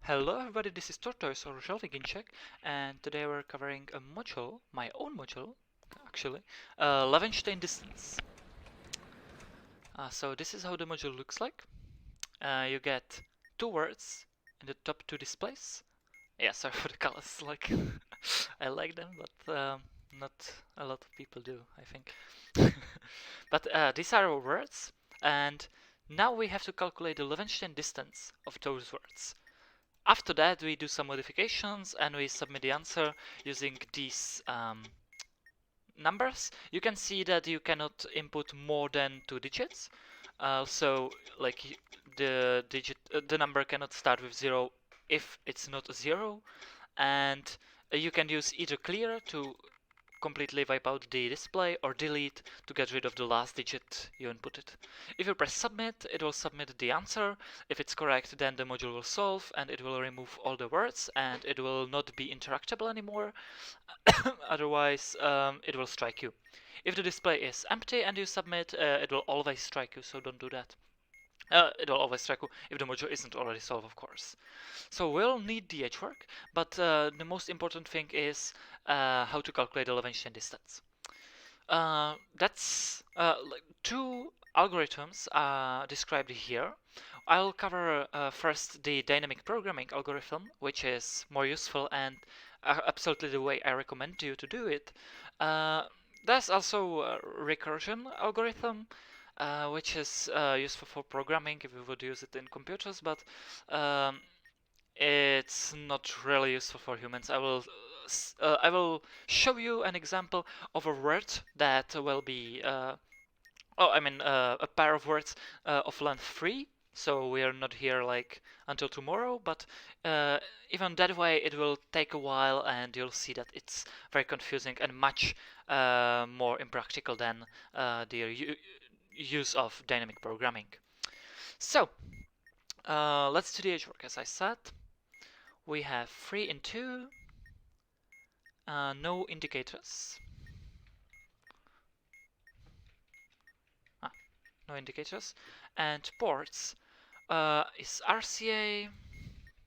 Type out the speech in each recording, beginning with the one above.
Hello everybody, this is Tortoise or Želvík in Czech, and today we're covering a module, my own module, actually, Levenshtein Distance. So this is how the module looks like. You get two words in the top two displays. Yeah, sorry for the colors, like, I like them, but not a lot of people do, I think. But these are our words, and now we have to calculate the Levenshtein distance of those words. After that, we do some modifications and we submit the answer using these numbers. You can see that you cannot input more than 2 digits. So, like the number cannot start with 0 if it's not a 0, and you can use either clear to completely wipe out the display or delete to get rid of the last digit you inputted. If you press submit, it will submit the answer. If it's correct, then the module will solve and it will remove all the words and it will not be interactable anymore. Otherwise, it will strike you. If the display is empty and you submit, it will always strike you, so don't do that. It will always strike you if the module isn't already solved, of course. So we'll need the edgework, but the most important thing is how to calculate the Levenshtein distance. That's like two algorithms described here. I'll cover first the dynamic programming algorithm, which is more useful and absolutely the way I recommend you to do it. There's also a recursion algorithm, which is useful for programming if you would use it in computers, but it's not really useful for humans. I will show you an example of a word that will be a pair of words of length 3. So we are not here like until tomorrow, but even that way it will take a while and you'll see that it's very confusing and much more impractical than the use of dynamic programming. So let's do the edgework. As I said, we have 3 and 2, no indicators. No indicators. And ports is RCA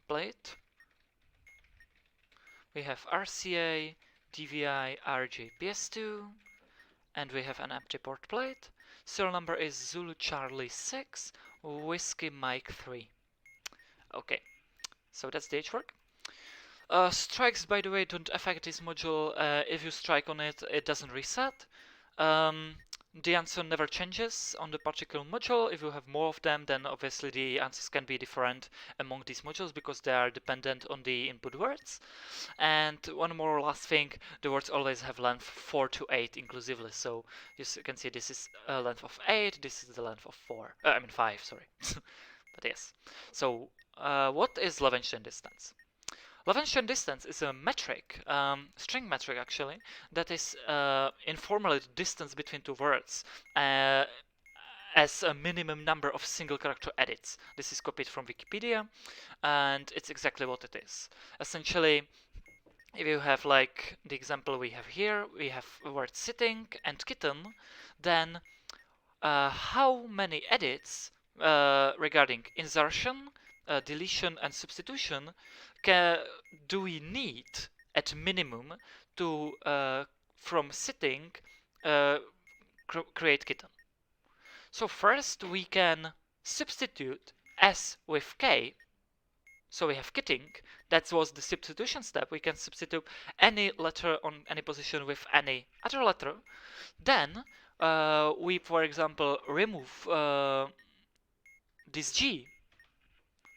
plate. We have RCA, DVI, RJ, PS2, and we have an empty port plate. Serial number is Zulu Charlie 6, Whiskey Mike 3. Okay, so that's the edgework. Strikes, by the way, don't affect this module. If you strike on it, it doesn't reset. The answer never changes on the particular module. If you have more of them, then obviously the answers can be different among these modules because they are dependent on the input words. And one more last thing, the words always have length 4 to 8 inclusively. So you can see this is a length of 8, this is the length of 5, sorry. But yes. So what is Levenshtein distance? Levenshtein distance is a metric, string metric actually, that is informally the distance between two words as a minimum number of single character edits. This is copied from Wikipedia and it's exactly what it is. Essentially, if you have like the example we have here, we have the word sitting and kitten, then how many edits regarding insertion, deletion and substitution do we need at minimum to from sitting create kitten? So first we can substitute S with K. So we have kitting. That was the substitution step. We can substitute any letter on any position with any other letter. Then we, for example, remove this G.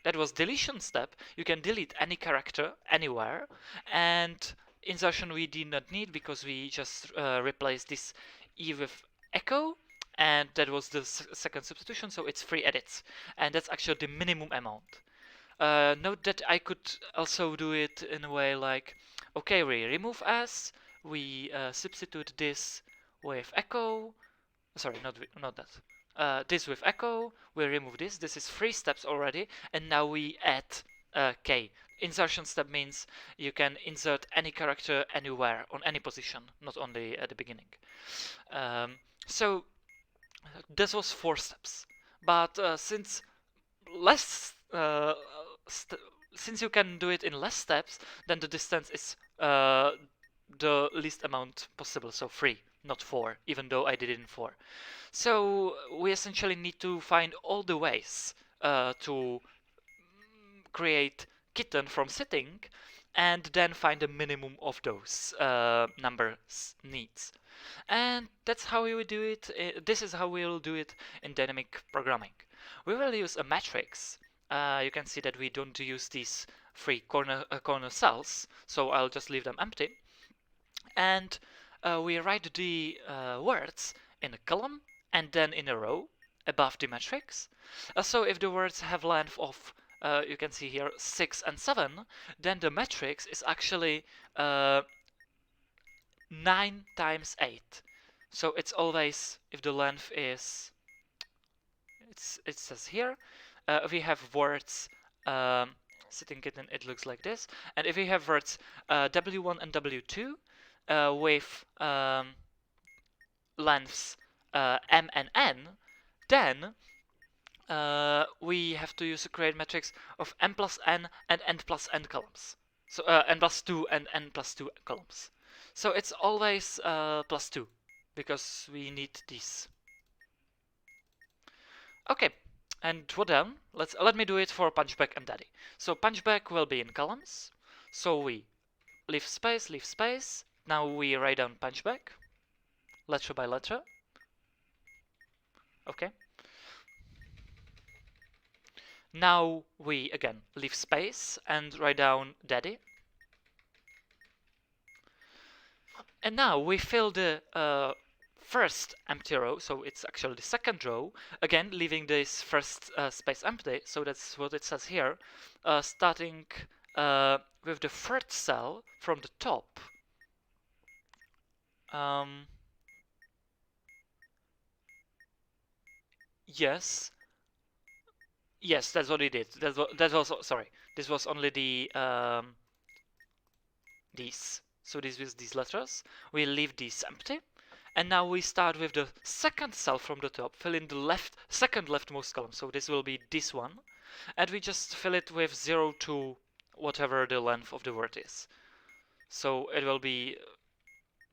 That was deletion step. You can delete any character anywhere, and insertion we did not need because we just replaced this E with echo, and that was the second substitution, so it's 3 edits, and that's actually the minimum amount. Note that I could also do it in a way like, okay, we remove S, we substitute this with echo, sorry, not that. This with echo, we remove this. This is 3 steps already, and now we add K. Insertion step means you can insert any character anywhere on any position, not only at the beginning. So this was 4 steps, but since less since you can do it in less steps, then the distance is the least amount possible, so 3, not 4, even though I did it in 4. So we essentially need to find all the ways to create kitten from sitting, and then find the minimum of those numbers needs. And that's how we will do it. This is how we will do it in dynamic programming. We will use a matrix. You can see that we don't use these 3 corner cells, so I'll just leave them empty. And we write the words in a column and then in a row above the matrix. So if the words have length of you can see here 6 and 7, then the matrix is actually 9 times 8. So it's always, if the length is, it says here, if we have words sitting kitten, it looks like this. And if we have words W1 and W2 with lengths M and N, then we have to use a create matrix of m plus n and n plus n columns. So n plus 2 and n plus 2 columns. So it's always plus 2 because we need these. Okay, and what then? Let me do it for PUNCHBAG and daddy. So PUNCHBAG will be in columns. So we leave space, leave space. Now we write down PUNCHBAG, letter by letter. Okay. Now we again leave space and write down daddy. And now we fill the first empty row, so it's actually the second row, again leaving this first space empty, so that's what it says here, starting with the third cell from the top. Yes, that's what we did. That was sorry. This was only the these. So this was these letters. We leave these empty, and now we start with the second cell from the top. Fill in the second leftmost column. So this will be this one, and we just fill it with 0 to whatever the length of the word is. So it will be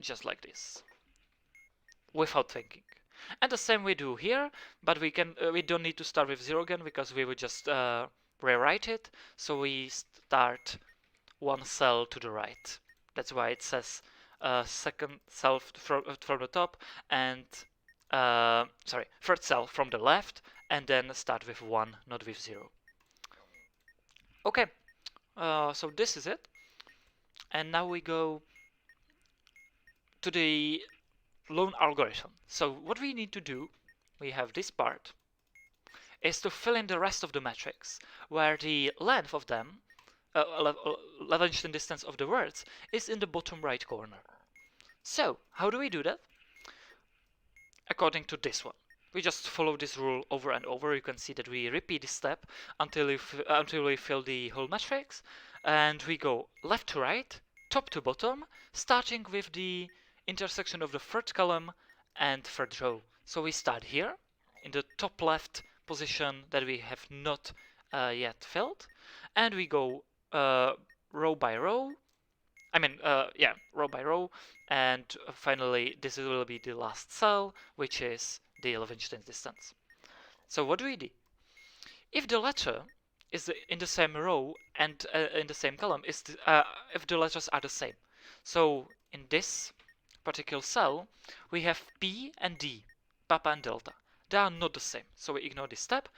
just like this, without thinking. And the same we do here, but we don't need to start with 0 again because we would just rewrite it. So we start one cell to the right. That's why it says second cell from the top and third cell from the left, and then start with 1, not with 0. Okay, so this is it. And now we go to the loan algorithm. So what we need to do, we have this part, is to fill in the rest of the matrix, where the length of them, Levenshtein distance of the words, is in the bottom right corner. So how do we do that? According to this one. We just follow this rule over and over. You can see that we repeat this step until we fill the whole matrix, and we go left to right, top to bottom, starting with the intersection of the third column and third row. So we start here in the top left position that we have not yet filled, and we go row by row. Row by row, and finally this will be the last cell, which is the Levenshtein distance. So what do we do? If the letter is in the same row and in the same column, if the letters are the same. So in this particular cell, we have P and D, Papa and Delta. They are not the same, so we ignore this step.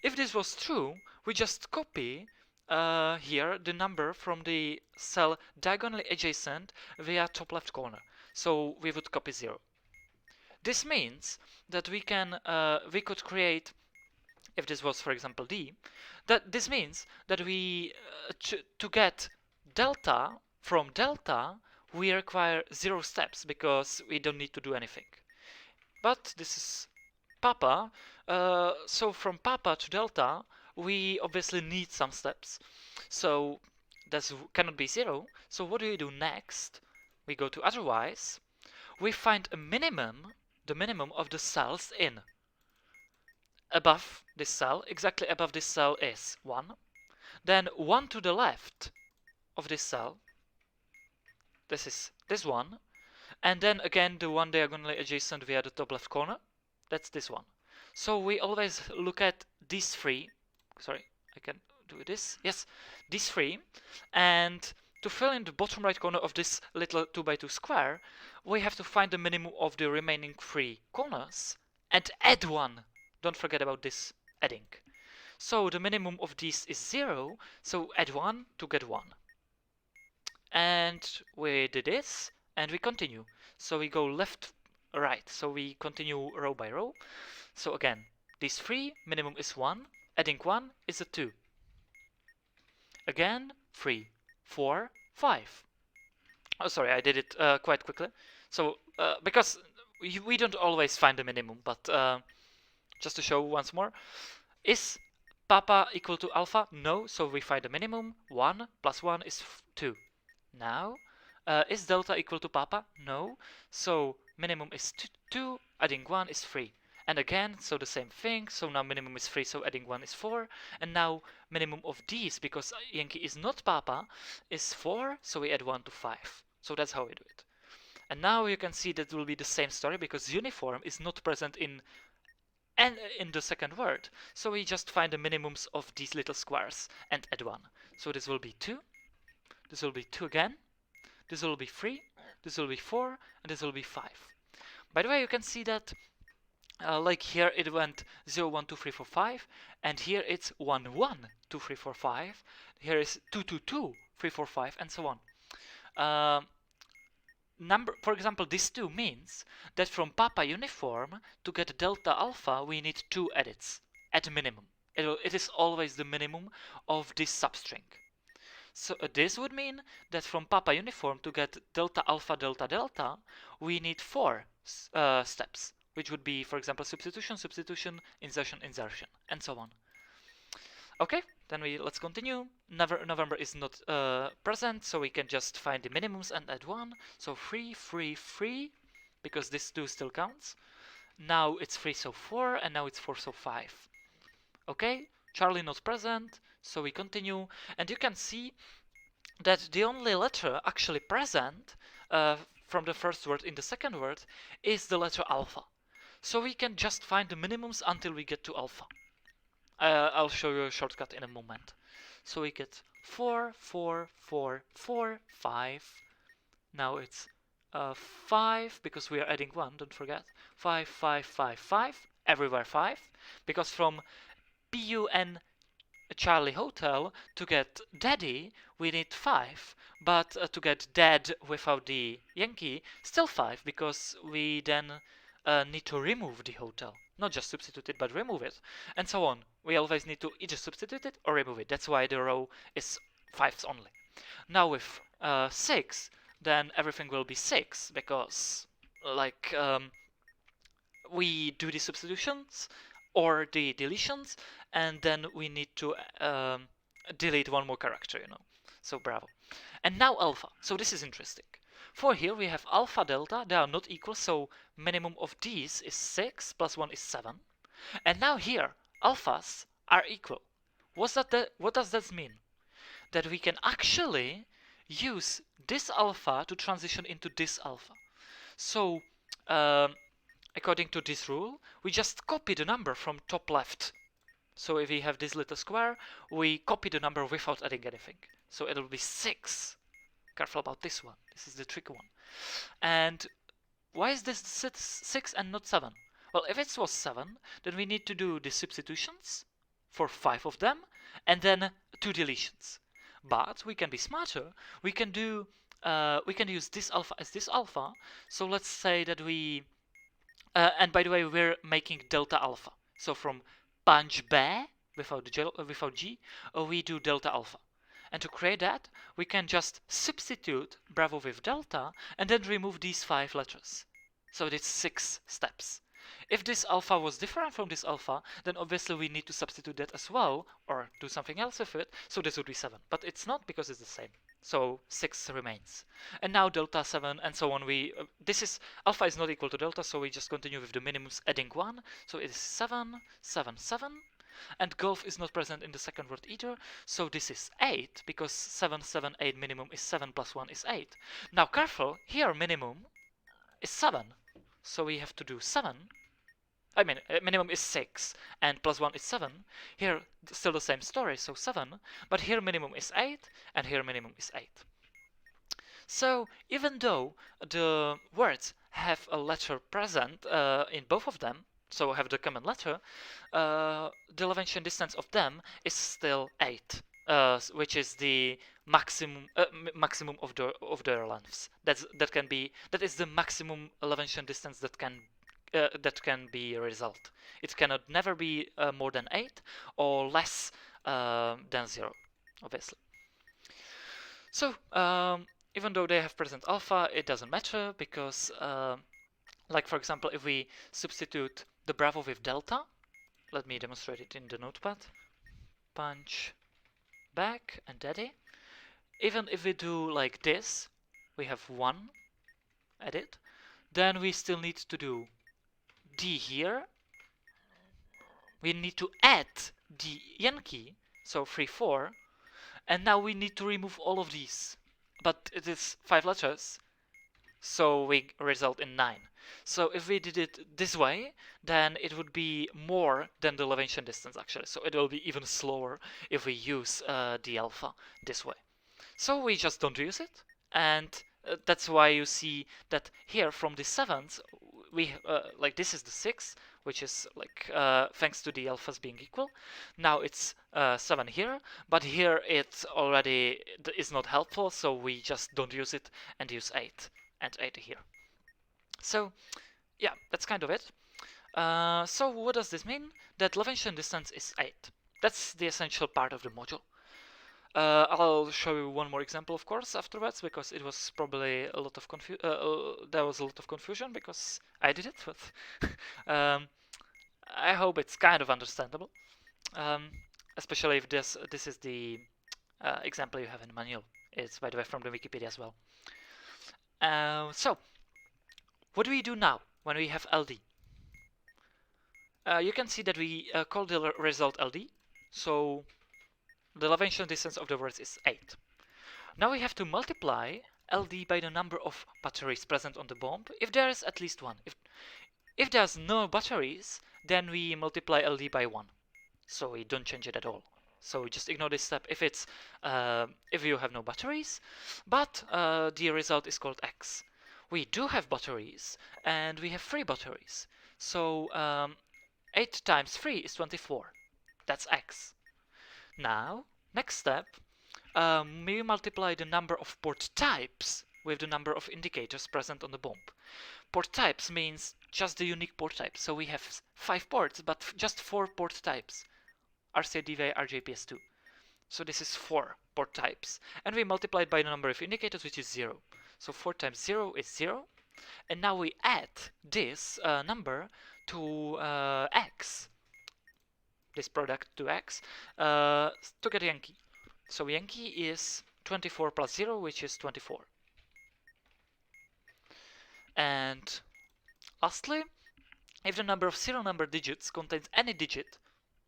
If this was true, we just copy here the number from the cell diagonally adjacent via top left corner. So we would copy 0. This means that we could create, if this was for example D, that this means that we to get delta from delta we require 0 steps because we don't need to do anything. But this is Papa, so from Papa to delta we obviously need some steps. So that cannot be 0. So what do we do next? We go to otherwise. We find a minimum, the minimum of the cells in. Above this cell, exactly above this cell is 1. then one to the left of this cell, this is this one, and then again the one diagonally adjacent via the top left corner, that's this one. So we always look at these three, sorry, I can do this, yes, these three, and to fill in the bottom right corner of this little 2x2 square, we have to find the minimum of the remaining three corners and add one. Don't forget about this adding. So the minimum of these is 0, so add 1 to get 1. And we did this, and we continue. So we go left, right, so we continue row by row. So again, these 3, minimum is 1, adding 1 is a 2. Again, 3, 4, 5. Oh, sorry, I did it quite quickly. So, because we don't always find the minimum, but just to show once more, is Papa equal to alpha? No, so we find the minimum. 1 plus 1 is 2. Now, is delta equal to Papa? No, so minimum is 2, adding 1 is 3. And again, so the same thing, so now minimum is 3, so adding 1 is 4. And now minimum of these, because Yankee is not Papa, is 4, so we add 1 to 5. So that's how we do it. And now you can see that it will be the same story, because uniform is not present in the second word. So we just find the minimums of these little squares and add 1. So this will be 2, this will be 2 again, this will be 3, this will be 4, and this will be 5. By the way, you can see that like here it went 0, 1, 2, 3, 4, 5, and here it's 1, 1, 2, 3, 4, 5. Here is 2, 2, 2, 3, 4, 5, and so on. For example, this 2 means that from Papa uniform to get delta alpha we need 2 edits at minimum. It is always the minimum of this substring. So this would mean that from Papa uniform to get delta alpha delta delta we need 4 steps, which would be, for example, substitution, substitution, insertion, insertion, and so on. Okay, then let's continue. November is not present, so we can just find the minimums and add 1. So 3, 3, 3, because this 2 still counts. Now it's 3, so 4, and now it's 4, so 5. Okay, Charlie not present, so we continue. And you can see that the only letter actually present from the first word in the second word is the letter alpha. So we can just find the minimums until we get to alpha. I'll show you a shortcut in a moment. So we get 4, 4, 4, 4, 5. Now it's 5, because we are adding 1, don't forget. 5, 5, 5, 5, everywhere 5. Because from PUN Charlie Hotel to get Daddy, we need 5. But to get Dad without the Yankee, still 5, because we then need to remove the hotel. Not just substitute it, but remove it. And so on. We always need to either substitute it or remove it. That's why the row is 5s only. Now with 6, then everything will be 6, because like we do the substitutions or the deletions, and then we need to delete one more character, you know. So bravo. And now alpha. So this is interesting. For here we have alpha delta, they are not equal, so minimum of these is 6 plus 1 is 7. And now here, alphas are equal. What does that mean? That we can actually use this alpha to transition into this alpha. So according to this rule, we just copy the number from top left. So if we have this little square, we copy the number without adding anything. So it will be 6. Careful about this one. This is the tricky one. And why is this 6 and not 7? Well, if it was 7, then we need to do the substitutions for 5 of them, and then 2 deletions. But we can be smarter. We can use this alpha as this alpha. So let's say that we and by the way, we're making delta alpha. So from PUNCHBAG without G, we do delta alpha. And to create that, we can just substitute Bravo with delta and then remove these 5 letters. So it's 6 steps. If this alpha was different from this alpha, then obviously we need to substitute that as well, or do something else with it, so this would be 7. But it's not, because it's the same. So 6 remains. And now delta 7 and so on. Alpha is not equal to delta, so we just continue with the minimums adding 1. So it is 7, 7, 7. and golf is not present in the second word either, so this is 8, because 7, 7, 8 minimum is 7 plus 1 is 8. Now careful, here minimum is 7, so we have to do 7. I mean, minimum is 6, and plus 1 is 7. Here, still the same story, so 7, but here minimum is 8, and here minimum is 8. So, even though the words have a letter present in both of them, so have the common letter, the Levenshtein distance of them is still 8, which is the maximum of their lengths. That is the maximum Levenshtein distance that can be a result. It cannot never be more than 8 or less than 0, obviously. So even though they have present alpha, it doesn't matter, because like for example, if we substitute the Bravo with delta, let me demonstrate it in the notepad, PUNCHBAG and daddy. Even if we do like this, we have 1 edit, then we still need to do D here. We need to add the ENG key, so 3, 4, and now we need to remove all of these. But it is 5 letters, so we result in 9. So if we did it this way, then it would be more than the Levenshtein distance actually. So it will be even slower if we use the alpha this way. So we just don't use it, and that's why you see that here from the 7th, we like this is the 6, which is like thanks to the alphas being equal. Now it's 7 here, but here it already is not helpful, so we just don't use it and use 8 and 8 here. So yeah, that's kind of it. So what does this mean? That Levenshtein distance is 8. That's the essential part of the module. I'll show you one more example, of course, afterwards, because it was probably a lot of there was a lot of confusion because I did it. But I hope it's kind of understandable, especially if this is the example you have in the manual. It's, by the way, from the Wikipedia as well. So, what do we do now when we have LD? You can see that we call the result LD. So the Levenshtein distance of the words is 8. Now we have to multiply LD by the number of batteries present on the bomb, if there is at least one. If there's no batteries, then we multiply LD by 1. So we don't change it at all. So we just ignore this step if it's if you have no batteries, but the result is called X. We do have batteries, and we have 3 batteries. So 8 times 3 is 24. That's X. Now, next step, we multiply the number of port types with the number of indicators present on the bomb. Port types means just the unique port type. So we have 5 ports, but just 4 port types. RCA, DVI, RJ, PS2. So this is 4 port types. And we multiply it by the number of indicators, which is 0. So 4 times 0 is 0. And now we add this number to X. This product to X to get ENG key. So ENG key is 24 plus 0, which is 24. And lastly, if the number of serial number digits contains any digit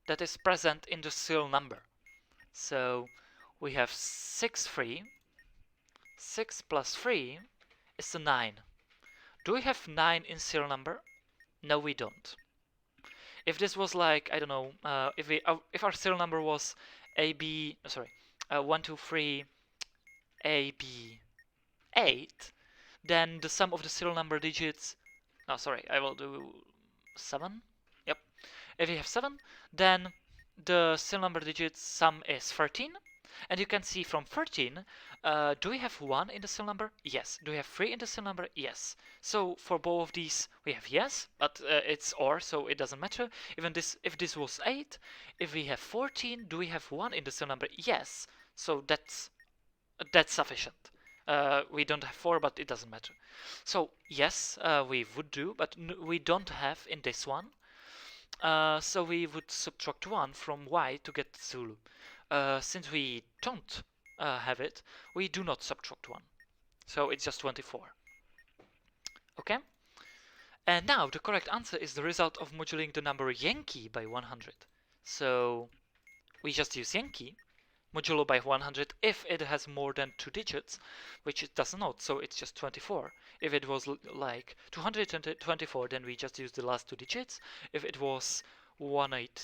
that is present in the serial number. So we have 6, 3. 6 plus 3 is a 9. Do we have 9 in serial number? No, we don't. If this was like, I don't know, if our serial number was 1, 2, 3, AB 8, then the sum of the serial number digits, I will do 7. Yep. If you have 7, then the serial number digits sum is 13. And you can see from 13, do we have 1 in the serial number? Yes. Do we have 3 in the serial number? Yes. So for both of these, we have yes, but it's OR, so it doesn't matter. Even this, if this was 8, if we have 14, do we have 1 in the serial number? Yes. So that's sufficient. We don't have 4, but it doesn't matter. So yes, we would do, but we don't have in this one. So we would subtract 1 from Y to get Zulu. Since we don't have it, we do not subtract 1. So it's just 24. Okay? And now the correct answer is the result of modulating the number ENG key by 100. So we just use Yankee modulo by 100 if it has more than 2 digits, which it does not, so it's just 24. If it was like 224, then we just use the last 2 digits. If it was 108,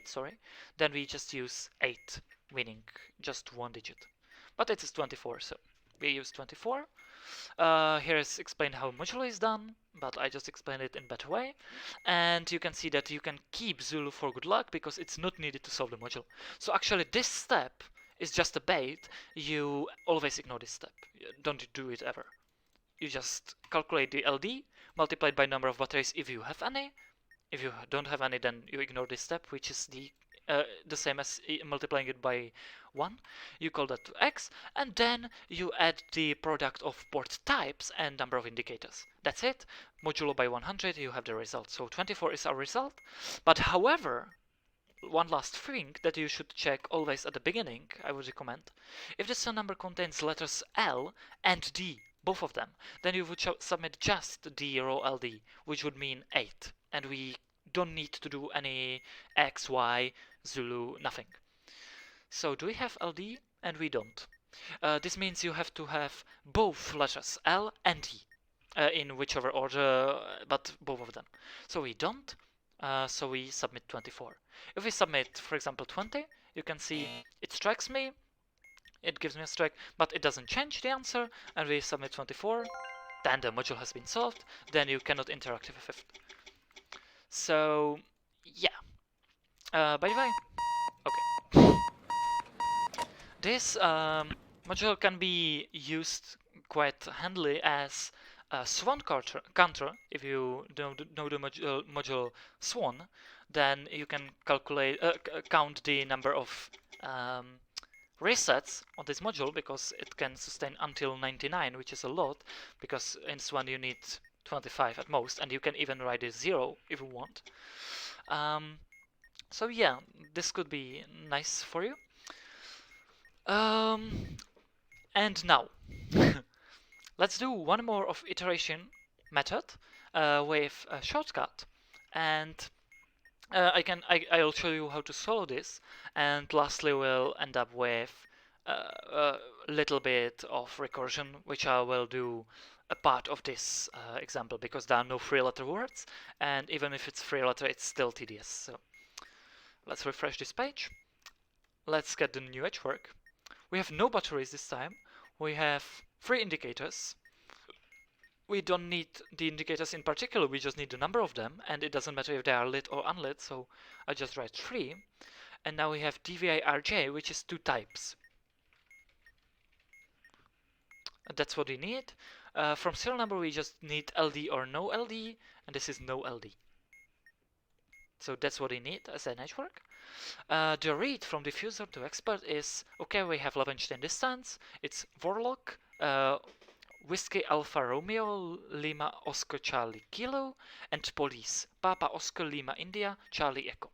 sorry, then we just use 8, meaning just 1 digit. But it is 24, so we use 24. Here is explained how modulo is done, but I just explained it in a better way. And you can see that you can keep Zulu for good luck because it's not needed to solve the module. So actually this step is just a bait. You always ignore this step. Don't do it ever. You just calculate the LD multiplied by number of batteries if you have any. If you don't have any, then you ignore this step, which is the same as multiplying it by 1. You call that to x, and then you add the product of port types and number of indicators. That's it. Modulo by 100, you have the result. So 24 is our result. But however, one last thing that you should check always at the beginning, I would recommend, if the cell number contains letters L and D, both of them, then you would submit just the row LD, which would mean 8. And we don't need to do any X, Y, Zulu, nothing. So do we have LD? And we don't. This means you have to have both letters L and D in whichever order, but both of them. So we don't, so we submit 24. If we submit, for example, 20, you can see it strikes me, it gives me a strike, but it doesn't change the answer, and we submit 24, then the module has been solved, then you cannot interact with a fifth. So, yeah. By the way, okay. This module can be used quite handily as a swan counter. If you don't know the module swan, then you can calculate count the number of resets on this module, because it can sustain until 99, which is a lot, because in swan you need 25 at most, and you can even write a 0 if you want. So yeah, this could be nice for you. And now let's do one more of iteration method with a shortcut, and I'll show you how to solve this, and lastly we'll end up with a little bit of recursion, which I will do a part of this example, because there are no 3-letter words, and even if it's 3-letter, it's still tedious. So let's refresh this page. Let's get the new edgework. We have no batteries this time. We have 3 indicators. We don't need the indicators in particular, we just need the number of them, and it doesn't matter if they are lit or unlit, so I just write 3. And now we have DVI-RJ, which is 2 types. And that's what we need. From serial number we just need LD or no LD, and this is no LD. So that's what we need as an edgework. The read from diffuser to expert is, okay, we have Levenshtein Distance, it's WARLOCK, Whiskey Alpha Romeo, Lima Oscar Charlie Kilo, and Police, Papa Oscar Lima India, Charlie Echo.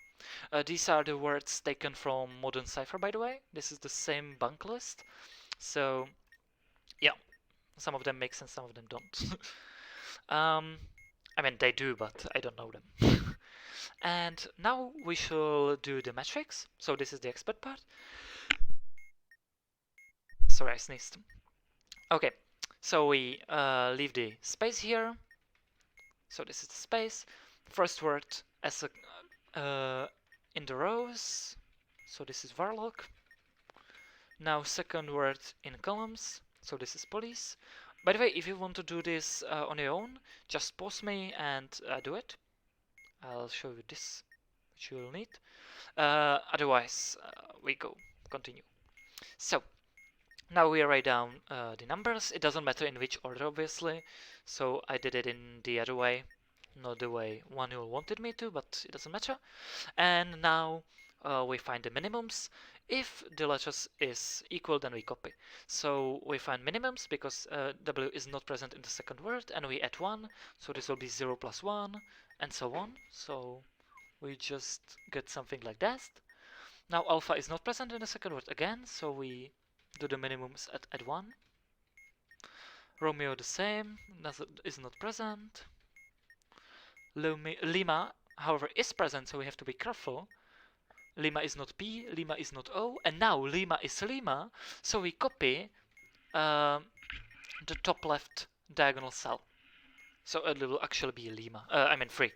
These are the words taken from Modern Cipher, by the way. This is the same bank list. So, yeah, some of them make sense, some of them don't. I mean, they do, but I don't know them. And now we shall do the metrics. So this is the expert part. Sorry, I sneezed. Okay, so we leave the space here. So this is the space. First word as a in the rows. So this is WARLOCK. Now second word in columns. So this is police. By the way, if you want to do this on your own, just pause me and do it. I'll show you this, which you will need. Otherwise, we continue. So, now we write down the numbers. It doesn't matter in which order, obviously. So I did it in the other way, not the way Manuel wanted me to, but it doesn't matter. And now we find the minimums. If the letters is equal, then we copy. So we find minimums because W is not present in the second word, and we add 1. So this will be 0 plus 1, and so on. So we just get something like that. Now alpha is not present in the second word again, so we do the minimums at 1. Romeo the same, is not present. Lima however, is present, so we have to be careful. Lima is not P, Lima is not O, and now Lima is Lima, so we copy the top left diagonal cell. So it will actually be Lima, 3.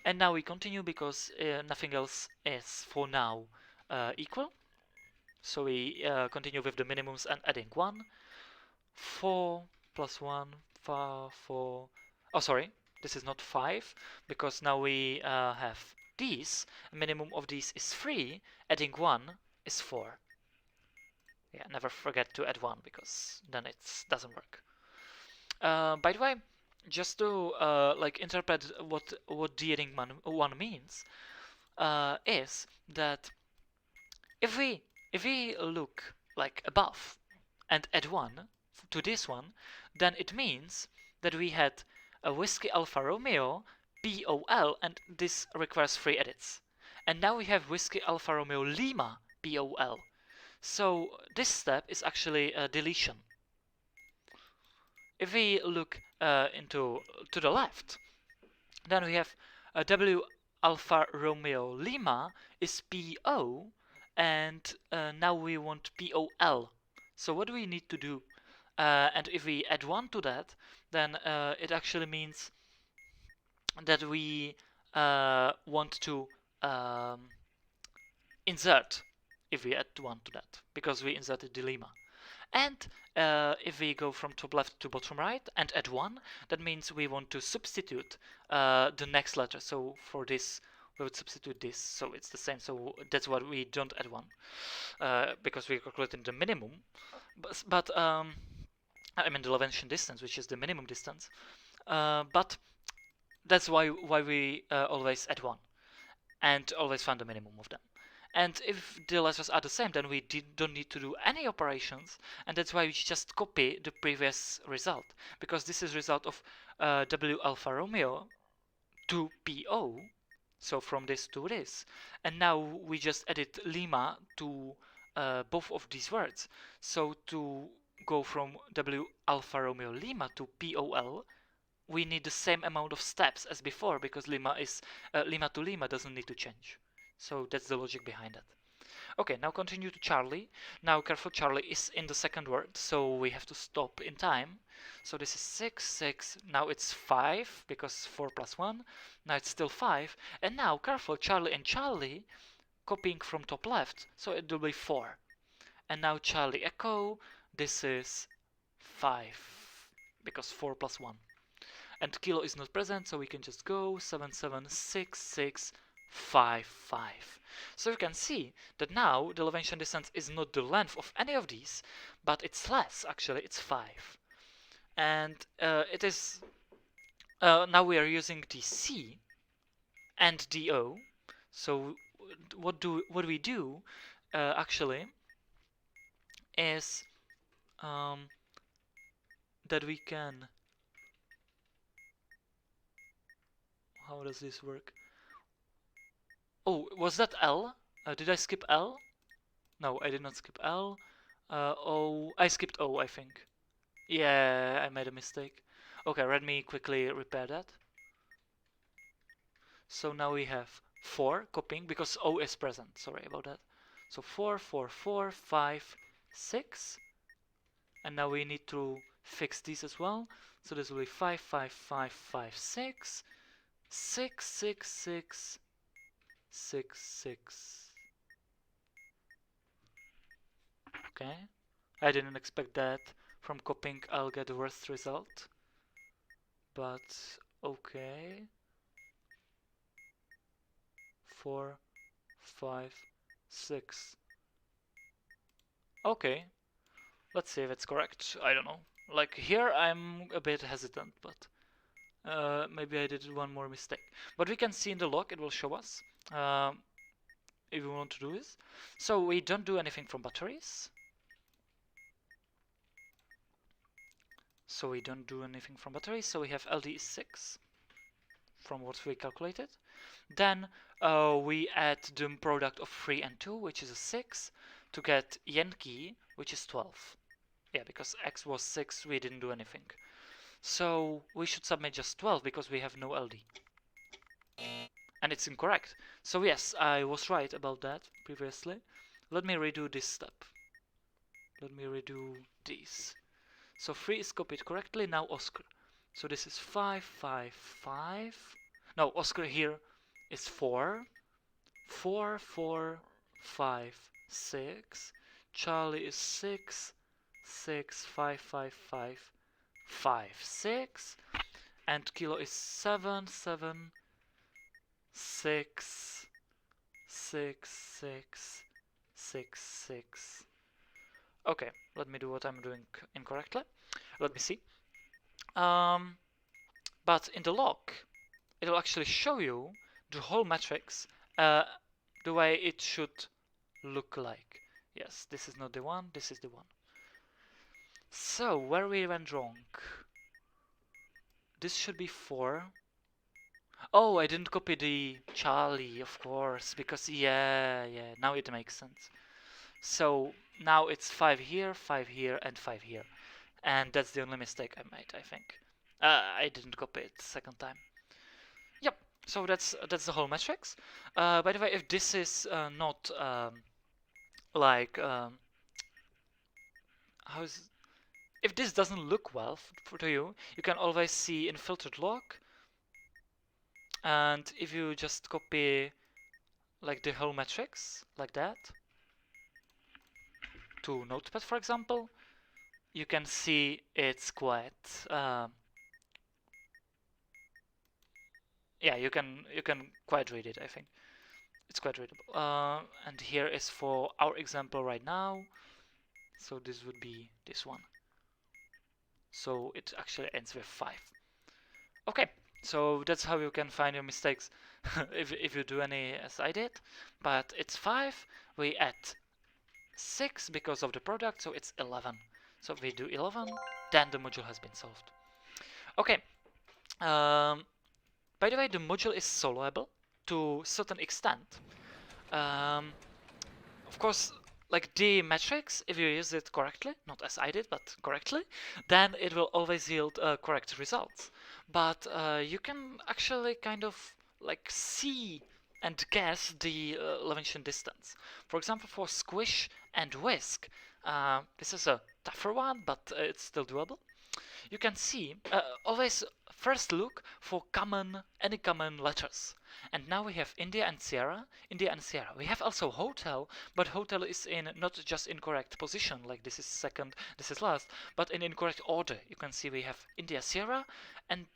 And now we continue because nothing else is for now equal. So we continue with the minimums and adding 1. 4 plus 1, 5, 4. Oh, sorry, this is not 5 because now we have these. A minimum of these is 3. Adding 1 is 4. Yeah, never forget to add 1 because then it doesn't work. By the way, just to interpret what the adding 1 means, is that if we look like above and add 1 to this one, then it means that we had a Whiskey Alpha Romeo POL, and this requires 3 edits. And now we have Whiskey Alpha Romeo Lima POL. So this step is actually a deletion. If we look to the left, then we have W Alpha Romeo Lima is PO, and now we want POL. So what do we need to do? And if we add 1 to that, then it actually means that we want to insert if we add 1 to that, because we inserted the Lima. And if we go from top left to bottom right and add 1, that means we want to substitute the next letter. So for this, we would substitute this. So it's the same. So that's why we don't add 1, because we're calculating the minimum. But I mean the Levenshtein distance, which is the minimum distance. But that's why we always add 1 and always find the minimum of them. And if the letters are the same, then we don't need to do any operations, and that's why we just copy the previous result, because this is result of W Alpha Romeo to PO, so from this to this, and now we just added Lima to both of these words. So to go from W Alpha Romeo Lima to POL, we need the same amount of steps as before, because Lima to Lima doesn't need to change. So that's the logic behind it. Okay, now continue to Charlie. Now careful, Charlie is in the second word, so we have to stop in time. So this is 6, 6, now it's 5, because 4 plus 1, now it's still 5. And now careful, Charlie and Charlie, copying from top left, so it will be 4. And now Charlie Echo, this is 5, because 4 plus 1. And Kilo is not present, so we can just go 7, 7, 6, 6, 5, 5. So you can see that now the Levenshtein distance is not the length of any of these, but it's less, actually, it's 5. And it is, now we are using the C and the O. So what we do, actually, is that we can, how does this work? Oh, was that L? Did I skip L? No, I did not skip L. O, I skipped O, I think. Yeah, I made a mistake. Okay, let me quickly repair that. So now we have 4 copying, because O is present. Sorry about that. So 4, 4, 4, 5, 6. And now we need to fix these as well. So this will be 5, 5, 5, 5, 6, 6, 6, 6, 6, 6. Okay, I didn't expect that. From copying I'll get the worst result, but okay. 4, 5, 6. Okay, let's see if it's correct. I don't know. Like here I'm a bit hesitant, but maybe I did one more mistake. But we can see in the log, it will show us if we want to do this. So we don't do anything from batteries. So we don't do anything from batteries. So we have LD is 6 from what we calculated. Then we add the product of 3 and 2, which is a 6, to get ENG, which is 12. Yeah, because X was 6, we didn't do anything. So we should submit just 12 because we have no LD. and it's incorrect. So yes, I was right about that previously. Let me redo this step. Let me redo this. So 3 is copied correctly, now Oscar. So this is 5, 5, 5. No, Oscar here is 4. 4, 4, 5, 6. Charlie is 6, 6, 5, 5, 5, 5, 6. And Kilo is 7, 7, 6, 6, 6, 6, 6. Okay, let me do what I'm doing incorrectly. Let me see. But in the log, it will actually show you the whole matrix the way it should look like. Yes, this is not the one, this is the one. So, where we went wrong? This should be 4. Oh, I didn't copy the Charlie, of course, because yeah, now it makes sense. So now it's 5 here, 5 here, and 5 here. And that's the only mistake I made, I think. I didn't copy it second time. Yep, so that's the whole matrix. By the way, if this is not like if this doesn't look well to you, you can always see in filtered log. And if you just copy like the whole matrix like that to Notepad, for example, you can see it's quite yeah, you can quite read it. I think it's quite readable. And here is for our example right now. So this would be this one. So it actually ends with 5. Okay, so that's how you can find your mistakes if you do any as I did. But it's 5. We add 6 because of the product, so it's 11. So if we do 11, then the module has been solved. Okay. By the way, the module is soloable to a certain extent. Of course, like the matrix, if you use it correctly, not as I did, but correctly, then it will always yield correct results. But you can actually kind of like see and guess the Levenshtein distance. For example, for SQUISH and WHISK, this is a tougher one, but it's still doable. You can see, always first look for any common letters. And now we have India and Sierra. We have also hotel, but hotel is in not just incorrect position, like this is second, this is last, but in incorrect order. You can see we have India, Sierra, and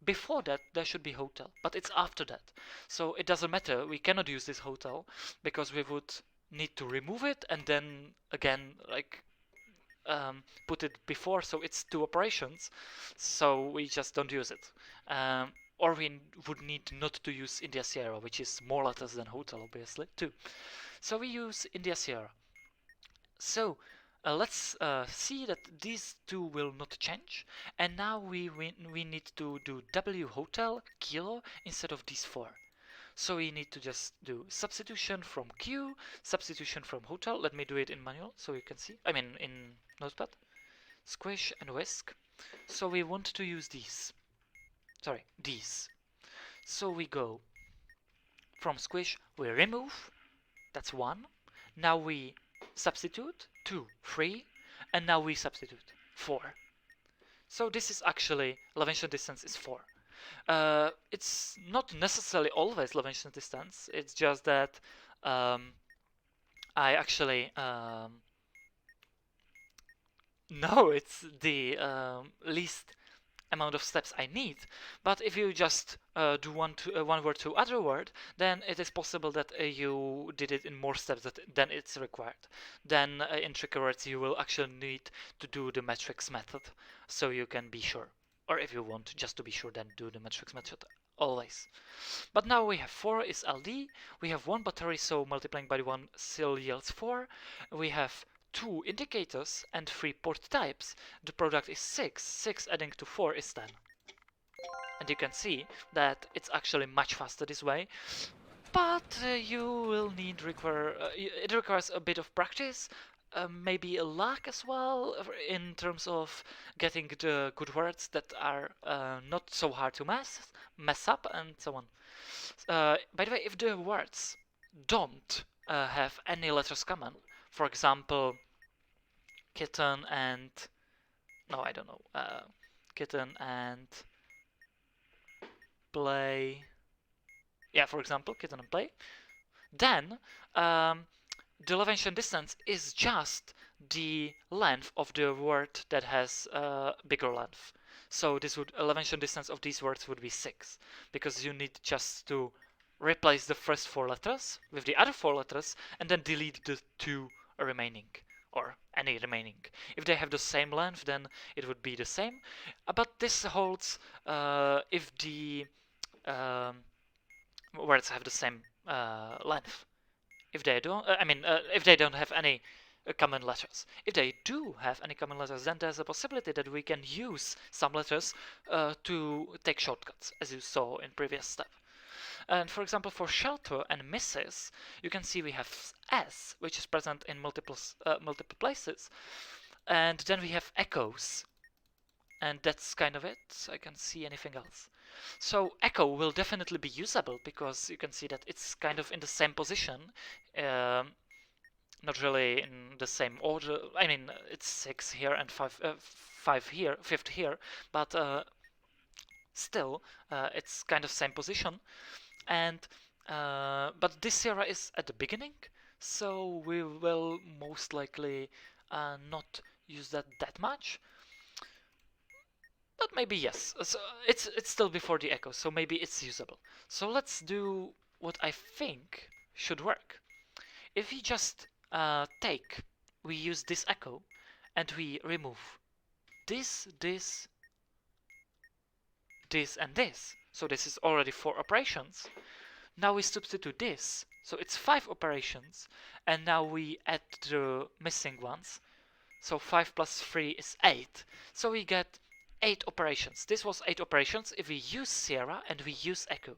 before that there should be hotel, but it's after that. So it doesn't matter, we cannot use this hotel because we would need to remove it and then again like put it before, so it's 2 operations, so we just don't use it. Or we would need not to use India Sierra, which is more letters than hotel, obviously, too. So we use India Sierra. So let's see that these 2 will not change, and now we need to do W hotel kilo instead of these 4. So we need to just do substitution from Q, substitution from hotel. Let me do it in manual so you can see. I mean in Notepad. Squish and whisk. So we want to use these. Sorry, these. So we go from squish, we remove. That's 1. Now we substitute 2, 3, and now we substitute 4. So this is actually Levenshtein distance is 4. It's not necessarily always Levenshtein distance. It's just that I actually know it's the least amount of steps I need. But if you just do one word to other word, then it is possible that you did it in more steps than it's required. Then in tricky words you will actually need to do the matrix method, so you can be sure. Or if you want just to be sure, then do the matrix method always. But now we have 4 is LD, we have 1 battery, so multiplying by 1 still yields 4. We have 2 indicators and 3 port types. The product is 6. 6 adding to 4 is 10. And you can see that it's actually much faster this way. But you will need it requires a bit of practice. maybe a luck as well in terms of getting the good words that are not so hard to mess up and so on. By the way, if the words don't have any letters common, for example, kitten and no, I don't know, kitten and play. Yeah, for example, kitten and play. Then the Levenshtein distance is just the length of the word that has bigger length. So this would Levenshtein distance of these words would be 6, because you need just to replace the first 4 letters with the other 4 letters and then delete the 2 remaining, or any remaining. If they have the same length, then it would be the same. But this holds if the words have the same length. If they don't, if they don't have any common letters. If they do have any common letters, then there's a possibility that we can use some letters to take shortcuts, as you saw in previous step. And for example, for shelter and misses, you can see we have S, which is present in multiple places, and then we have echoes, and that's kind of it. I can't see anything else. So echo will definitely be usable because you can see that it's kind of in the same position, not really in the same order. I mean, it's 6 here and 5 here, 5 here, but still it's kind of same position. And but this Sierra is at the beginning, so we will most likely not use that much. But maybe yes. So it's still before the echo, so maybe it's usable. So let's do what I think should work. If we just we use this echo, and we remove this, and this. So this is already 4 operations. Now we substitute this, so it's 5 operations, and now we add the missing ones. So 5 plus 3 is 8. So we get 8 operations. This was 8 operations if we use Sierra and we use echo.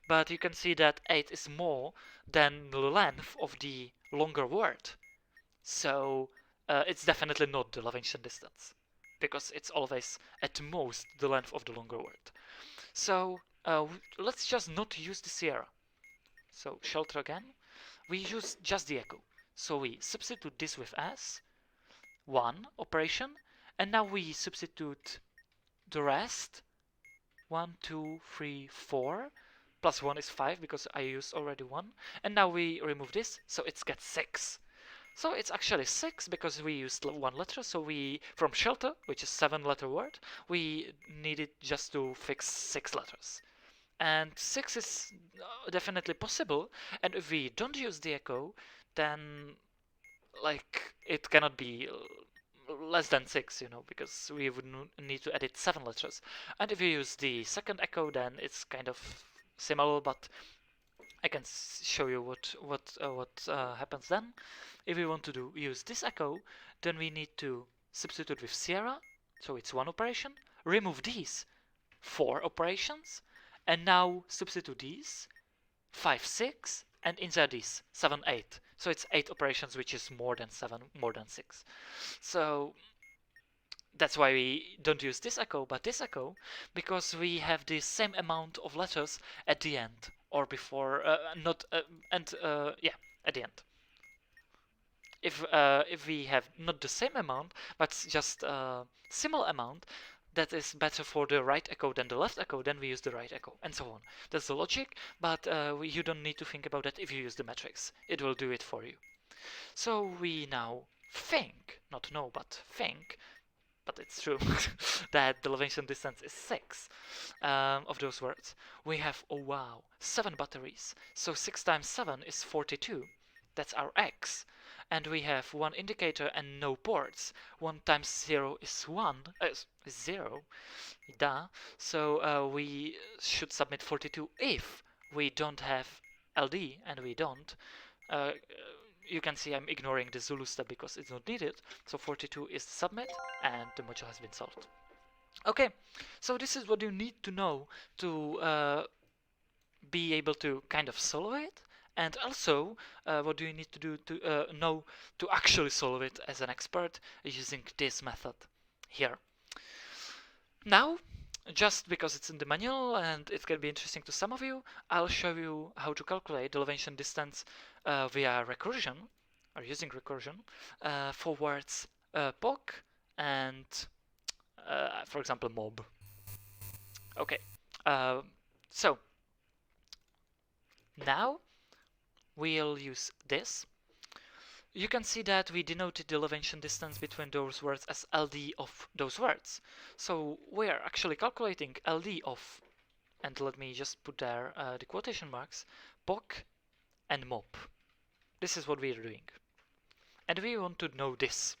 But you can see that 8 is more than the length of the longer word. So it's definitely not the Levenshtein distance, because it's always at most the length of the longer word. So let's just not use the Sierra. So shelter again. We use just the echo. So we substitute this with S, 1 operation, and now we substitute the rest. 1, 2, 3, 4. Plus 1 is 5 because I used already 1. And now we remove this, so it gets 6. So it's actually 6 because we used 1 letter. So we, from shelter, which is 7-letter word, we needed just to fix 6 letters. And 6 is definitely possible. And if we don't use the echo, then like it cannot be less than 6, because we would need to edit 7 letters. And if you use the second echo, then it's kind of similar, but I can show you what happens then. If we want to use this echo, then we need to substitute with Sierra, so it's 1 operation, remove these 4 operations, and now substitute these 5, 6, and inside these 7, 8. So it's 8 operations, which is more than 7, more than 6. So that's why we don't use this echo, but this echo, because we have the same amount of letters at the end, or before, at the end. If we have not the same amount, but just a similar amount, that is better for the right echo than the left echo, then we use the right echo, and so on. That's the logic, but you don't need to think about that if you use the matrix. It will do it for you. So we now think, not know, but think, but it's true, that the Levenshtein distance is 6 of those words. We have, 7 batteries. So 6 times 7 is 42. That's our X. And we have 1 indicator and no ports. 1 times 0 is 1, is 0. Duh. So we should submit 42 if we don't have LD, and we don't. You can see I'm ignoring the Zulu step because it's not needed. So 42 is submit, and the module has been solved. Okay, so this is what you need to know to be able to kind of solve it And also, what do you need to do to know to actually solve it as an expert using this method here. Now, just because it's in the manual and it can be interesting to some of you, I'll show you how to calculate the Levenshtein distance via recursion, or using recursion, for words POC and, for example, mob. Okay, so now we'll use this. You can see that we denoted the Levenshtein distance between those words as LD of those words. So we are actually calculating LD of, and let me just put there the quotation marks, POC and MOP. This is what we are doing. And we want to know this.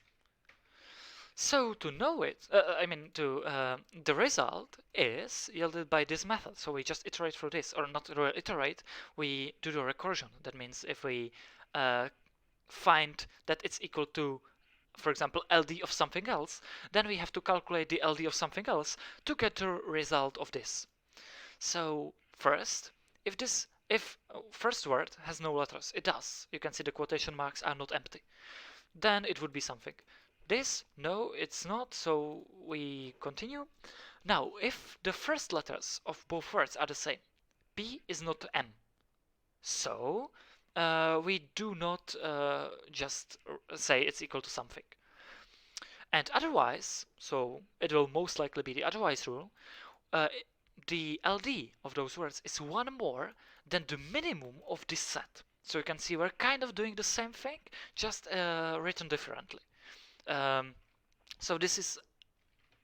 So to know it, the result is yielded by this method. So we just iterate through this, or not iterate, we do the recursion. That means if we find that it's equal to, for example, LD of something else, then we have to calculate the LD of something else to get the result of this. So first, if first word has no letters, it does. You can see the quotation marks are not empty. Then it would be something. This, no, it's not, so we continue. Now, if the first letters of both words are the same, P is not M. So we do not just say it's equal to something. And otherwise, so it will most likely be the otherwise rule, the LD of those words is one more than the minimum of this set. So you can see we're kind of doing the same thing, just written differently. So this is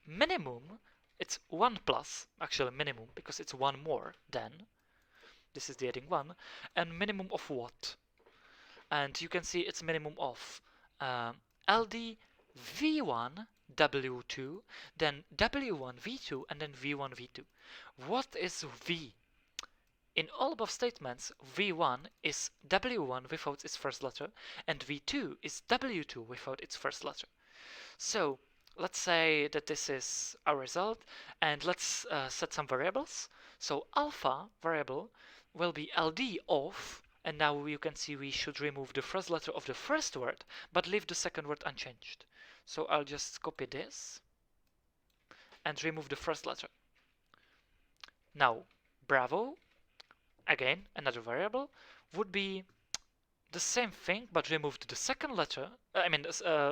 minimum, it's 1 plus, actually minimum, because it's one more than. This is the adding 1, and minimum of what? And you can see it's minimum of LD V1 W2, then W1 V2, and then V1 V2. What is V? In all above statements, V1 is W1 without its first letter, and V2 is W2 without its first letter. So let's say that this is our result, and let's set some variables. So alpha variable will be LD of, and now you can see we should remove the first letter of the first word, but leave the second word unchanged. So I'll just copy this and remove the first letter. Now, bravo, again, another variable, would be the same thing, but removed the second letter,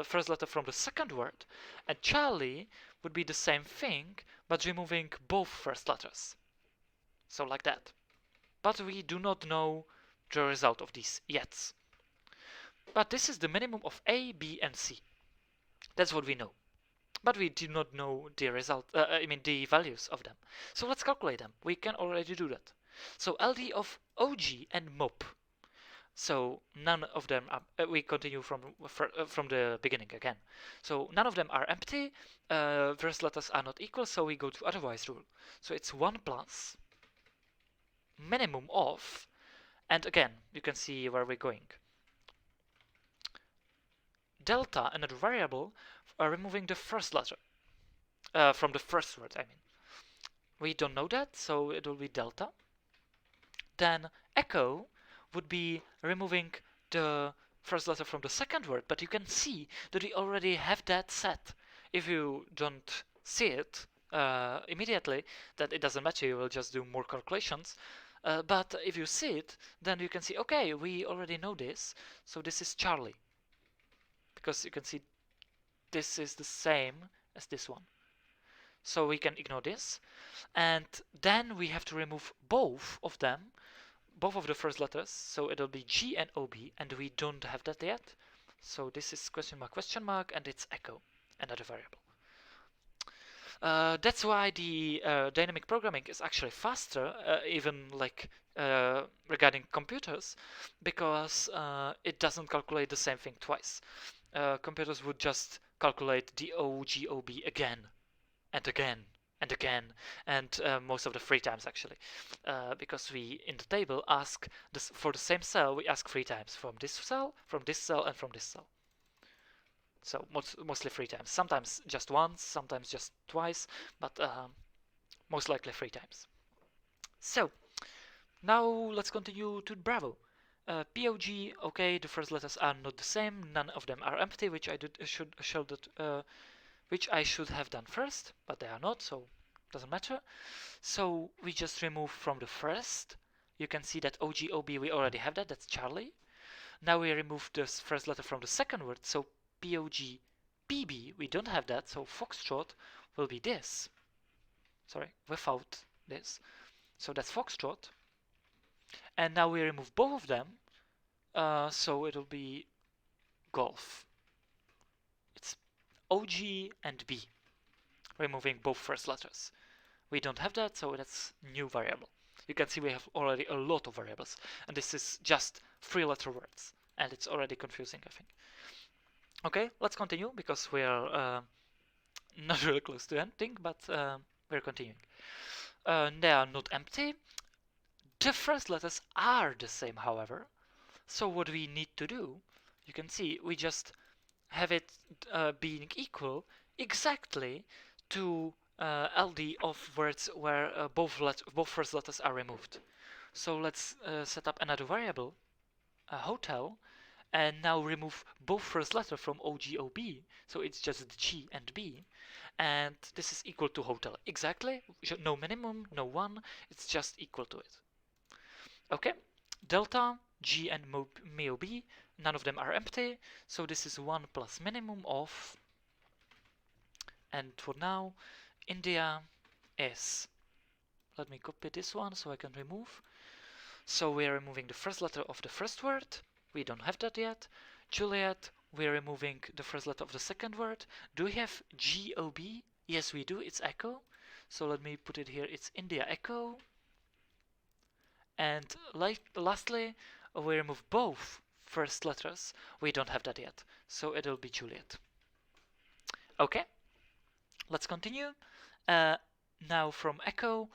first letter from the second word, and Charlie would be the same thing, but removing both first letters. So like that. But we do not know the result of these yet. But this is the minimum of A, B, and C. That's what we know. But we do not know the result, the values of them. So let's calculate them. We can already do that. So LD of OG and MOP. So none of them are, we continue from the beginning again. So none of them are empty, first letters are not equal, so we go to otherwise rule. So it's 1 plus minimum of, and again, you can see where we're going. Delta, another variable, removing the first letter from the first word, We don't know that, so it will be delta. Then echo would be removing the first letter from the second word, but you can see that we already have that set. If you don't see it immediately, that it doesn't matter, you will just do more calculations. But if you see it, then you can see, okay, we already know this, so this is Charlie. Because you can see this is the same as this one. So we can ignore this. And then we have to remove both of them, both of the first letters, so it'll be G and OB, and we don't have that yet. So this is question mark, and it's echo, another variable. That's why the dynamic programming is actually faster, even like regarding computers, because it doesn't calculate the same thing twice. Computers would just calculate the OGOB again and again and again, and most of the 3 times actually, because we in the table ask this for the same cell, we ask 3 times from this cell, and from this cell. So mostly 3 times. Sometimes just once, sometimes just twice, but most likely 3 times. So now let's continue to Bravo. POG, okay, the first letters are not the same, none of them are empty, which which I should have done first, but they are not, so doesn't matter. So we just remove from the first. You can see that OG-OB, we already have that, that's Charlie. Now we remove this first letter from the second word, so POG-PB, we don't have that, so Foxtrot will be this. Sorry, without this. So that's Foxtrot. And now we remove both of them, so it'll be Golf. It's OG and B, removing both first letters. We don't have that, so that's new variable. You can see we have already a lot of variables, and this is just 3-letter words, and it's already confusing, I think. Okay, let's continue, because we are not really close to ending, but we're continuing. They are not empty. The first letters are the same, however. So what we need to do, you can see, we just have it being equal exactly to LD of words where both first letters are removed. So let's set up another variable, hotel, and now remove both first letter from OG-OB, so it's just the G and B, and this is equal to hotel. Exactly, no minimum, no 1, it's just equal to it. Okay, delta, G and MOB, none of them are empty, so this is 1 plus minimum of, and for now, India is, let me copy this one so I can remove. So we are removing the first letter of the first word, we don't have that yet. Juliet, we are removing the first letter of the second word. Do we have GOB? Yes, we do, it's Echo. So let me put it here, it's India Echo. And lastly, we remove both first letters. We don't have that yet, so it'll be Juliet. Okay, let's continue. Now from Echo,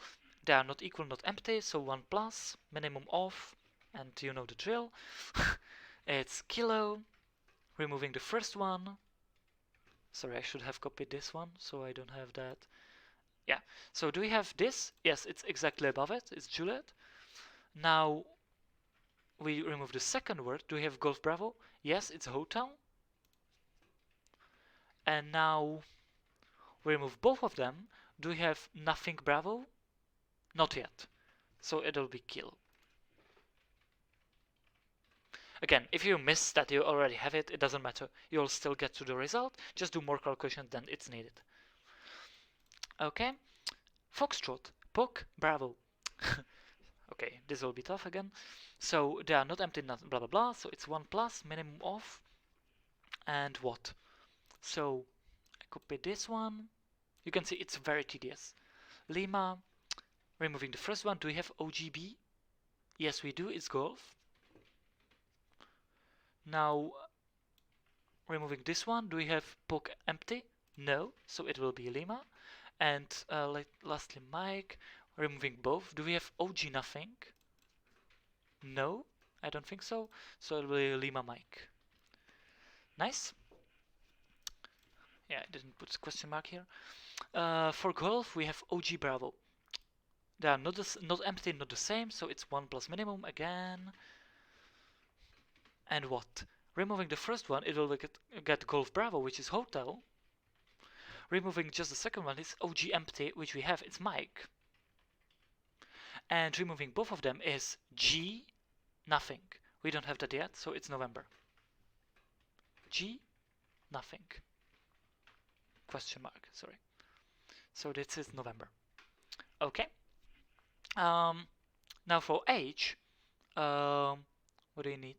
they are not equal, not empty, so 1 plus, minimum of, and you know the drill. It's Kilo, removing the first one. Sorry, I should have copied this one, so I don't have that. Yeah, so do we have this? Yes, it's exactly above it, it's Juliet. Now we remove the second word. Do we have Golf Bravo? Yes, it's hotel. And now we remove both of them. Do we have nothing Bravo? Not yet. So it'll be kill. Again, if you miss that you already have it, it doesn't matter. You'll still get to the result. Just do more calculations than it's needed. Okay. Foxtrot, Poke, Bravo. Okay, this will be tough again. So they are not empty, not blah blah blah. So it's 1 plus, minimum of, and what? So I copy this one. You can see it's very tedious. Lima, removing the first one. Do we have OGB? Yes, we do. It's Golf. Now removing this one. Do we have Poke empty? No, so it will be Lima. And lastly, Mike. Removing both. Do we have OG nothing? No, I don't think so. So it will be Lima Mike. Nice. Yeah, I didn't put a question mark here. For Golf, we have OG Bravo. They are not empty, not the same, so it's 1 plus minimum again. And what? Removing the first one, it will get Golf Bravo, which is hotel. Removing just the second one is OG empty, which we have, it's Mike. And removing both of them is G nothing. We don't have that yet, so it's November. G nothing. Question mark, sorry. So this is November. Okay. Now for age, what do you need?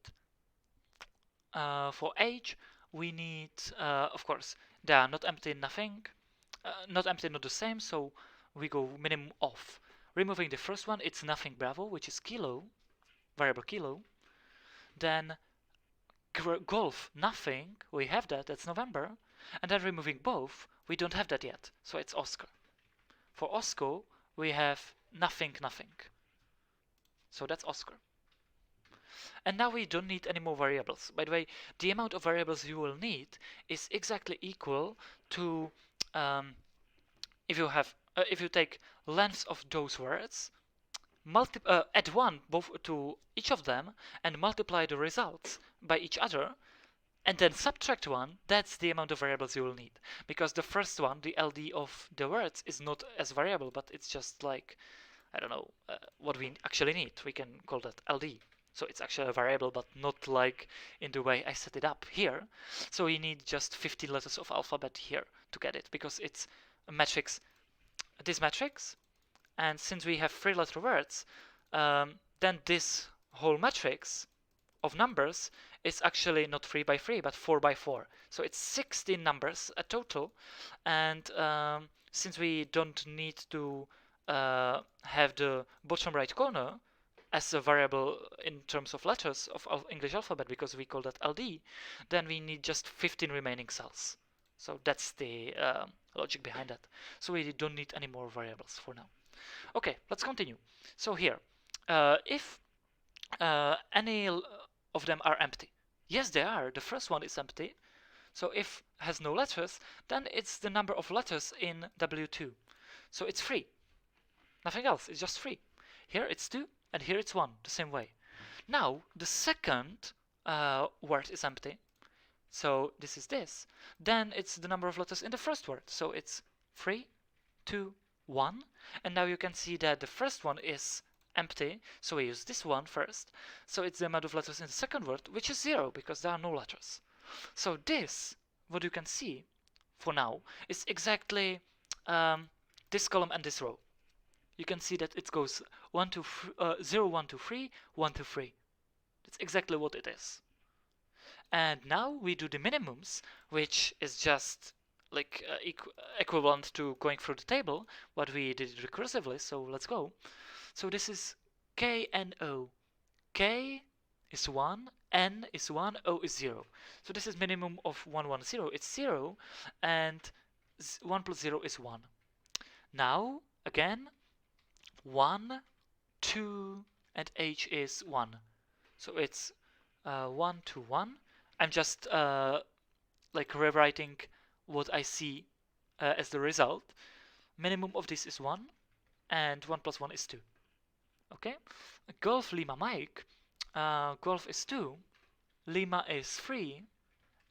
For age, we need, of course, they are not empty, nothing. Not empty, not the same, so we go minimum off. Removing the first one, it's nothing Bravo, which is Kilo, variable Kilo. Then Golf, nothing, we have that, that's November. And then removing both, we don't have that yet, so it's Oscar. For Oscar, we have nothing, nothing. So that's Oscar. And now we don't need any more variables. By the way, the amount of variables you will need is exactly equal to if you take lengths of those words add 1 both to each of them and multiply the results by each other, and then subtract 1, that's the amount of variables you will need. Because the first one, the LD of the words, is not as variable, but it's just like, I don't know, what we actually need. We can call that LD. So it's actually a variable, but not like in the way I set it up here. So we need just 15 letters of alphabet here to get it, because it's a matrix, this matrix, and since we have 3-letter words, then this whole matrix of numbers is actually not 3 by 3 but 4 by 4. So it's 16 numbers a total, and since we don't need to have the bottom right corner as a variable in terms of letters of English alphabet, because we call that LD, then we need just 15 remaining cells. So that's the logic behind that. So we don't need any more variables for now. Okay, let's continue. So here, if any of them are empty. Yes, they are. The first one is empty. So if has no letters, then it's the number of letters in W2. So it's 3. Nothing else. It's just 3. Here it's 2, and here it's 1, the same way. Now, the second word is empty. So this is this. Then it's the number of letters in the first word. So it's 3, 2, 1. And now you can see that the first one is empty, so we use this one first. So it's the amount of letters in the second word, which is 0 because there are no letters. So this, what you can see for now, is exactly this column and this row. You can see that it goes 0, 1, 2, 3, 1, 2, 3. That's exactly what it is. And now we do the minimums, which is just like equivalent to going through the table, but we did it recursively, so let's go. So this is K and O. K is 1, N is 1, O is 0. So this is minimum of 1, 1, 0. It's 0, and 1 plus 0 is 1. Now, again, 1, 2, and H is 1. So it's 1, 2, 1. I'm just like rewriting what I see as the result. Minimum of this is 1, and 1 plus 1 is 2. Okay? Golf, Lima, Mike. Golf is 2, Lima is 3,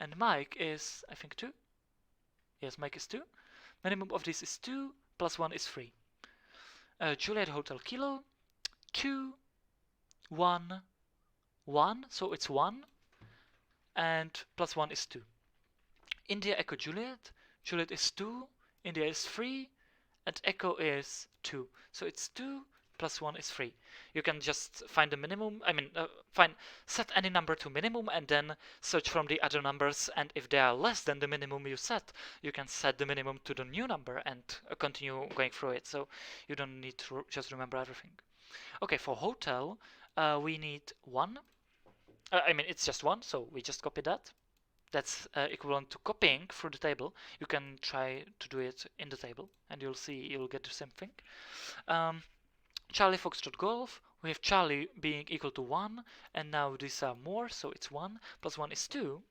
and Mike is, I think, 2. Yes, Mike is 2. Minimum of this is 2, plus 1 is 3. Juliet, Hotel, Kilo. 2, 1, 1, so it's 1, and plus 1 is 2. India, Echo, Juliet. Juliet is 2, India is 3, and Echo is 2. So it's 2 plus 1 is 3. You can just find the minimum, set any number to minimum and then search from the other numbers, and if they are less than the minimum you set, you can set the minimum to the new number and continue going through it, so you don't need to just remember everything. Okay, for hotel, we need 1. It's just 1, so we just copy that. That's equivalent to copying through the table. You can try to do it in the table, and you'll see you'll get the same thing. Charlie, Foxtrot, Golf. We have Charlie being equal to 1, and now these are more, so it's 1, plus 1 is 2.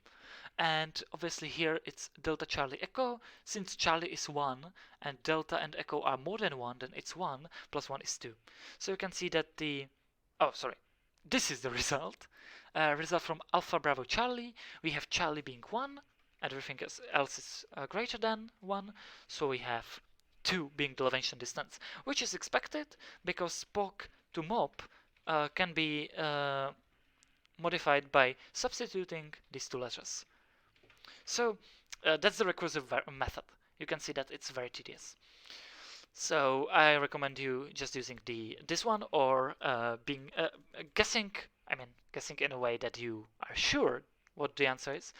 And obviously here it's Delta, Charlie, Echo. Since Charlie is 1, and Delta and Echo are more than 1, then it's 1, plus 1 is 2. So you can see that this is the result. Result from Alpha, Bravo, Charlie. We have Charlie being 1, and everything else is greater than 1. So we have 2 being the Levenshtein distance, which is expected because POC to MOP can be modified by substituting these 2 letters. So that's the recursive method. You can see that it's very tedious. So I recommend you just using this one, or guessing in a way that you are sure what the answer is,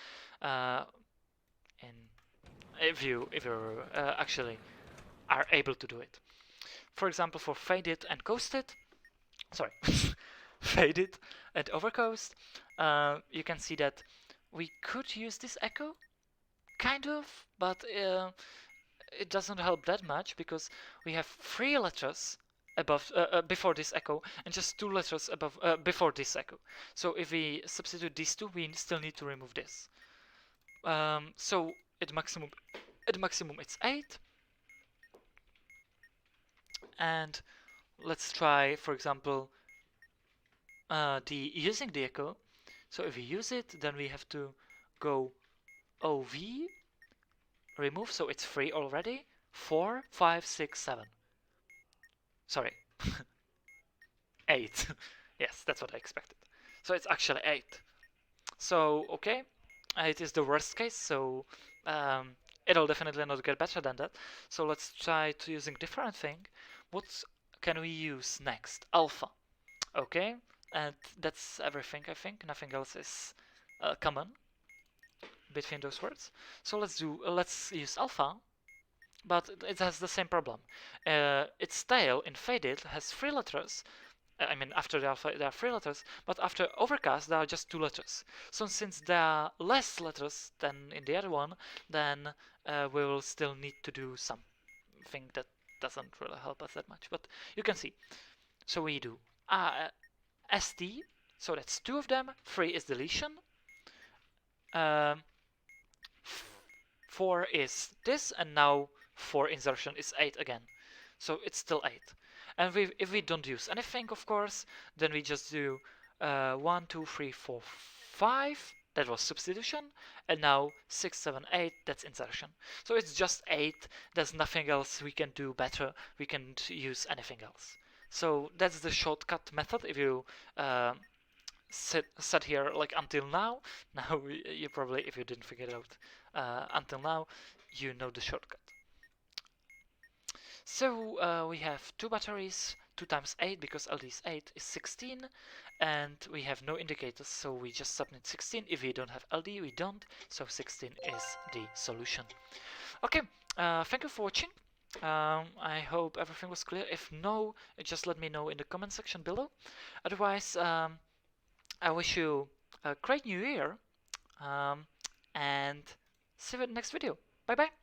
if you actually are able to do it. For example, for faded and coasted, faded and overcoast, you can see that we could use this echo, kind of, but it doesn't help that much because we have 3 letters above before this echo and just 2 letters above before this echo. So if we substitute these 2, we still need to remove this. So at maximum it's 8, and let's try, for example, using the echo. So if we use it, then we have to go OV, remove, so it's free already. 4, 5, 6, 7. Sorry. 8. Yes, that's what I expected. So it's actually 8. So, okay. It is the worst case, so it'll definitely not get better than that. So let's try to using different thing. What can we use next? Alpha. Okay. And that's everything, I think. Nothing else is common between those words. So let's use alpha, but it has the same problem. Its tail in faded has 3 letters. I mean, after the alpha there are 3 letters, but after overcast there are just 2 letters. So since there are less letters than in the other one, then we will still need to do something that doesn't really help us that much. But you can see. So we do ST, so that's 2 of them. 3 is deletion. 4 is this, and now 4 insertion is 8 again. So it's still 8. And if we don't use anything, of course, then we just do 1, 2, 3, 4, 5. That was substitution. And now 6, 7, 8, that's insertion. So it's just 8. There's nothing else we can do better. We can't use anything else. So that's the shortcut method. If you sat here like until now, you probably, if you didn't figure it out until now, you know the shortcut. So we have 2 batteries, 2 times 8, because LD is 8 is 16, and we have no indicators, so we just submit 16. If we don't have LD, we don't, so 16 is the solution. Okay, thank you for watching. I hope everything was clear. If no, just let me know in the comment section below. Otherwise, I wish you a great new year, and see you in the next video. Bye bye.